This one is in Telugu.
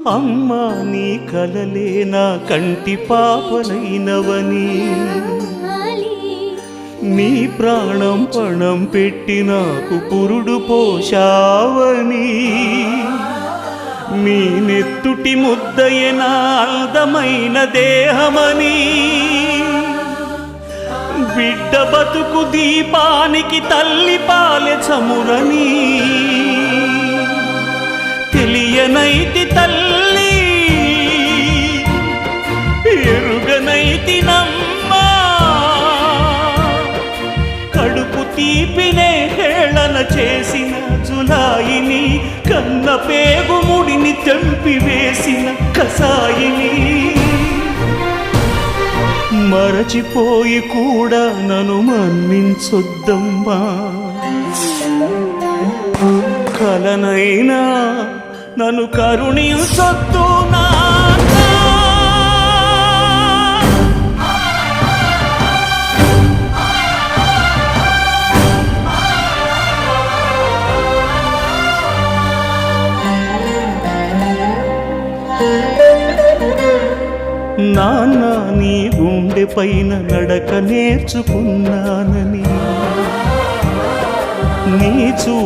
అమ్మా నీ కలలే నా కంటి పాపలైనవని, నీ ప్రాణం పణం పెట్టి నాకు పురుడు పోషావని, నీ నెత్తుటి ముద్దయే నా అందమైన దేహమని, బిడ్డ బతుకు దీపానికి తల్లి పాలె చమురని తెలియనైతి తల్లి, ఎరుగనైతి నమ్మా, కడుపు తీపినే హేళన చేసిన జులాయిని, కన్న పేగు ముడిని తెంపి వేసిన కసాయిని, మరచిపోయి కూడా నన్ను మన్నించొద్దమ్మా, కలనైనా నన్ను కరుణించొద్దు నాన్న. నాన్న నీ గుండె పైన నడక నేర్చుకున్నానని, నీ చూ